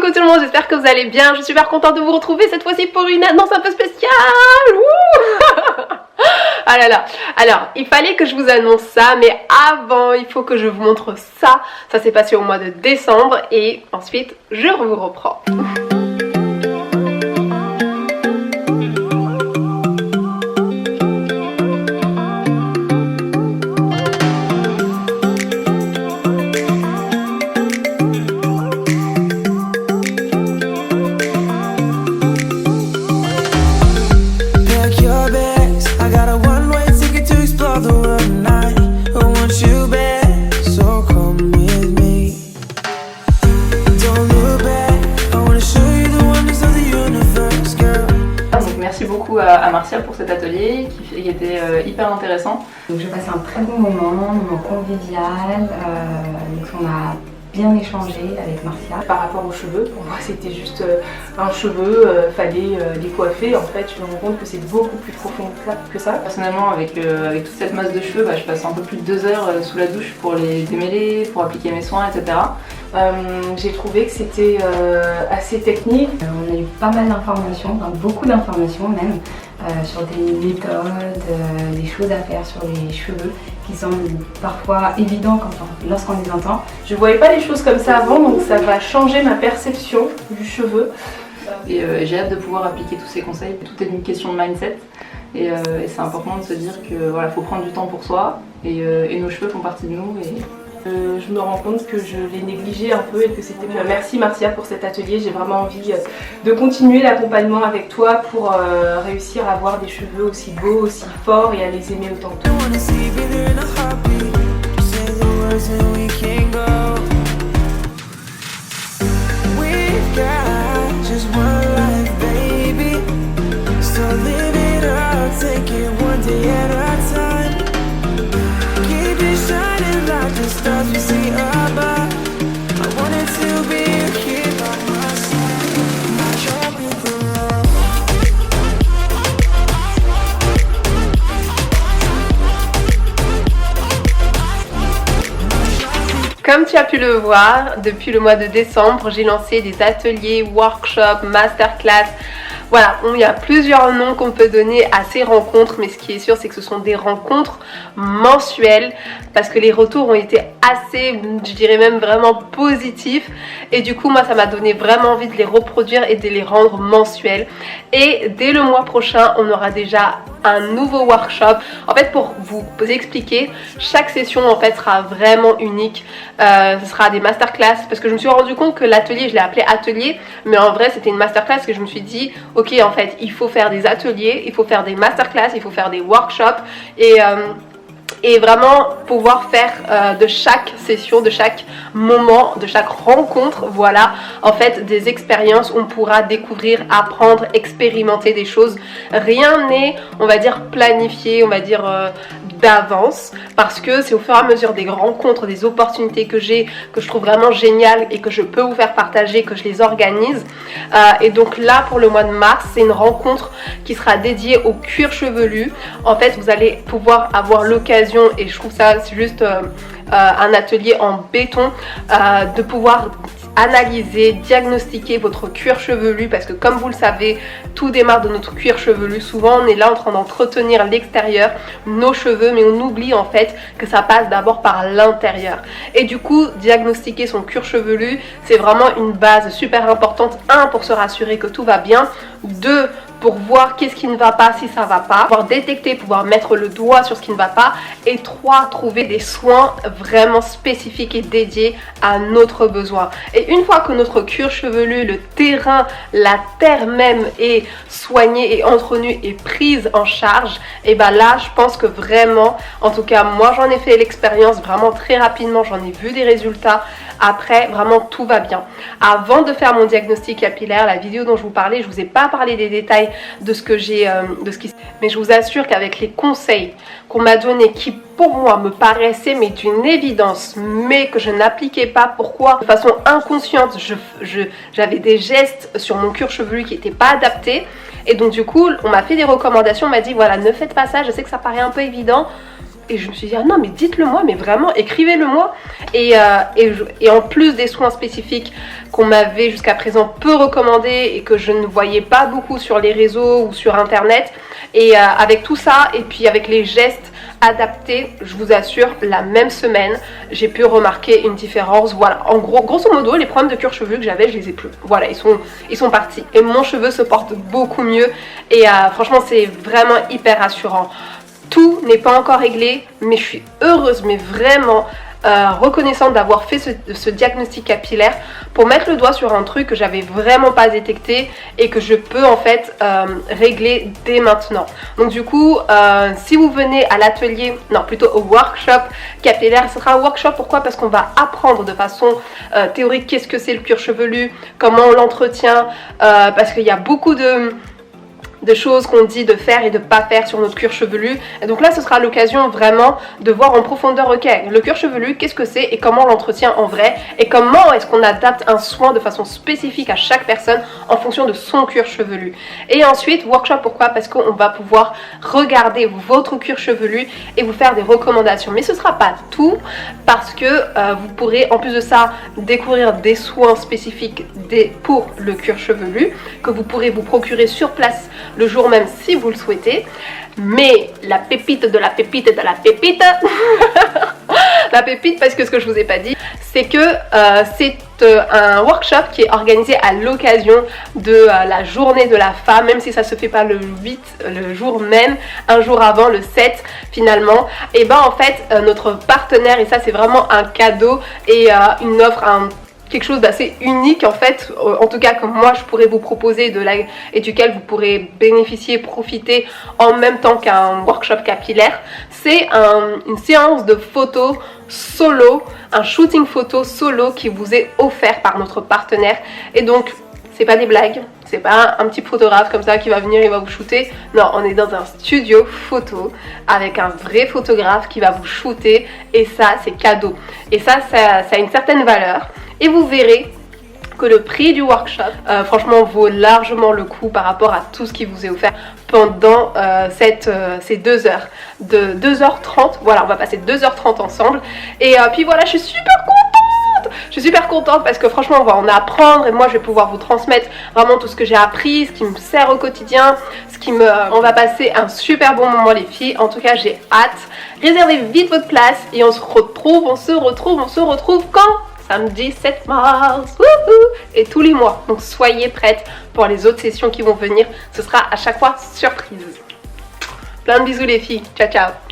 Coucou tout le monde, j'espère que vous allez bien. Je suis super contente de vous retrouver cette fois-ci pour une annonce un peu spéciale. Ah là là. Alors, il fallait que je vous annonce ça, mais avant, il faut que je vous montre ça. Ça s'est passé au mois de décembre et ensuite, je vous reprends. Merci beaucoup à Martial pour cet atelier qui était hyper intéressant. Donc j'ai passé un très bon moment convivial, donc on a bien échangé avec Martial. Par rapport aux cheveux, pour moi c'était juste un cheveu, fallait les coiffer. En fait je me rends compte que c'est beaucoup plus profond que ça. Personnellement avec toute cette masse de cheveux, je passe un peu plus de 2 heures sous la douche pour les démêler, pour appliquer mes soins, etc. J'ai trouvé que c'était assez technique. On a eu pas mal d'informations, beaucoup d'informations même, sur des méthodes, des choses à faire sur les cheveux qui semblent parfois évidents lorsqu'on les entend. Je voyais pas les choses comme ça avant, donc ça va changer ma perception du cheveu. Et j'ai hâte de pouvoir appliquer tous ces conseils. Tout est une question de mindset. Et c'est important de se dire que voilà, faut prendre du temps pour soi et nos cheveux font partie de nous. Je me rends compte que je l'ai négligé un peu et que c'était... Merci Martia pour cet atelier, j'ai vraiment envie de continuer l'accompagnement avec toi pour réussir à avoir des cheveux aussi beaux, aussi forts et à les aimer autant que toi. Comme tu as pu le voir, depuis le mois de décembre, j'ai lancé des ateliers, workshops, masterclass. Voilà, il y a plusieurs noms qu'on peut donner à ces rencontres, mais ce qui est sûr, c'est que ce sont des rencontres mensuelles parce que les retours ont été assez, je dirais même vraiment positifs. Et du coup, moi, ça m'a donné vraiment envie de les reproduire et de les rendre mensuels. Et dès le mois prochain, on aura déjà un nouveau workshop. En fait, pour vous expliquer, chaque session en fait sera vraiment unique. Ce sera des masterclass parce que je me suis rendu compte que l'atelier, je l'ai appelé atelier, mais en vrai, c'était une masterclass que je me suis dit, ok, en fait, il faut faire des ateliers, il faut faire des masterclass, il faut faire des workshops et vraiment pouvoir faire de chaque session, de chaque moment, de chaque rencontre, voilà, en fait, des expériences où on pourra découvrir, apprendre, expérimenter des choses. Rien n'est, on va dire, planifié, on va dire, d'avance, parce que c'est au fur et à mesure des rencontres, des opportunités que j'ai, que je trouve vraiment géniales et que je peux vous faire partager, que je les organise. Et donc là, pour le mois de mars, c'est une rencontre qui sera dédiée au cuir chevelu. En fait, vous allez pouvoir avoir l'occasion, et je trouve ça c'est juste un atelier en béton, de pouvoir analyser, diagnostiquer votre cuir chevelu, parce que comme vous le savez, tout démarre de notre cuir chevelu. Souvent on est là en train d'entretenir l'extérieur, nos cheveux, mais on oublie en fait que ça passe d'abord par l'intérieur. Et du coup, diagnostiquer son cuir chevelu, c'est vraiment une base super importante. 1, pour se rassurer que tout va bien. 2, pour voir qu'est-ce qui ne va pas, si ça va pas, pouvoir détecter, pouvoir mettre le doigt sur ce qui ne va pas. Et 3, trouver des soins vraiment spécifiques et dédiés à notre besoin. Et une fois que notre cuir chevelu, le terrain, la terre même est soignée et entretenue et prise en charge, et ben là je pense que vraiment, en tout cas moi j'en ai fait l'expérience vraiment très rapidement, j'en ai vu des résultats. Après, vraiment tout va bien. Avant de faire mon diagnostic capillaire, la vidéo dont je vous parlais, je vous ai pas parlé des détails de ce que j'ai, mais je vous assure qu'avec les conseils qu'on m'a donnés, qui pour moi me paraissaient mais d'une évidence, mais que je n'appliquais pas. Pourquoi? De façon inconsciente, j'avais des gestes sur mon cuir chevelu qui n'étaient pas adaptés. Et donc du coup, on m'a fait des recommandations, on m'a dit voilà, ne faites pas ça, je sais que ça paraît un peu évident. Et je me suis dit, ah non, mais dites-le moi, mais vraiment, écrivez-le moi. Et en plus des soins spécifiques qu'on m'avait jusqu'à présent peu recommandés et que je ne voyais pas beaucoup sur les réseaux ou sur internet, et avec tout ça, et puis avec les gestes adaptés, je vous assure, la même semaine, j'ai pu remarquer une différence. Voilà, en gros, grosso modo, les problèmes de cuir chevelu que j'avais, je les ai plus. Voilà, ils sont partis. Et mon cheveu se porte beaucoup mieux. Et franchement, c'est vraiment hyper rassurant. Tout n'est pas encore réglé, mais je suis heureuse, mais vraiment reconnaissante d'avoir fait ce diagnostic capillaire pour mettre le doigt sur un truc que j'avais vraiment pas détecté et que je peux en fait régler dès maintenant. Donc du coup, si vous venez à l'atelier, non plutôt au workshop capillaire, ce sera un workshop, pourquoi? Parce qu'on va apprendre de façon théorique qu'est-ce que c'est le cuir chevelu, comment on l'entretient, parce qu'il y a beaucoup de choses qu'on dit de faire et de pas faire sur notre cuir chevelu. Et donc là, ce sera l'occasion vraiment de voir en profondeur, ok, le cuir chevelu, qu'est-ce que c'est et comment on l'entretient en vrai et comment est-ce qu'on adapte un soin de façon spécifique à chaque personne en fonction de son cuir chevelu. Et ensuite, workshop, pourquoi? Parce qu'on va pouvoir regarder votre cuir chevelu et vous faire des recommandations. Mais ce sera pas tout, parce que vous pourrez en plus de ça découvrir des soins spécifiques pour le cuir chevelu que vous pourrez vous procurer sur place le jour même si vous le souhaitez. Mais la pépite de la pépite de la pépite la pépite, parce que ce que je vous ai pas dit, c'est que c'est un workshop qui est organisé à l'occasion de la journée de la femme, même si ça se fait pas le 8, le jour même, un jour avant, le 7 finalement. Et ben en fait notre partenaire, et ça c'est vraiment un cadeau et une offre, quelque chose d'assez unique en fait, en tout cas que moi je pourrais vous proposer et duquel vous pourrez bénéficier, profiter en même temps qu'un workshop capillaire. C'est une séance de photos solo, un shooting photo solo qui vous est offert par notre partenaire. Et donc c'est pas des blagues, c'est pas un petit photographe comme ça qui va venir et va vous shooter. Non, on est dans un studio photo avec un vrai photographe qui va vous shooter, et ça c'est cadeau. Et ça a une certaine valeur. Et vous verrez que le prix du workshop, franchement, vaut largement le coup par rapport à tout ce qui vous est offert pendant ces 2 heures. De 2h30, voilà, on va passer 2h30 ensemble. Et puis voilà, je suis super contente! Je suis super contente parce que franchement, on va en apprendre et moi, je vais pouvoir vous transmettre vraiment tout ce que j'ai appris, ce qui me sert au quotidien, on va passer un super bon moment les filles. En tout cas, j'ai hâte. Réservez vite votre place et on se retrouve quand? Samedi 7 mars, wouhou, et tous les mois. Donc soyez prêtes pour les autres sessions qui vont venir. Ce sera à chaque fois surprise. Plein de bisous les filles. Ciao ciao.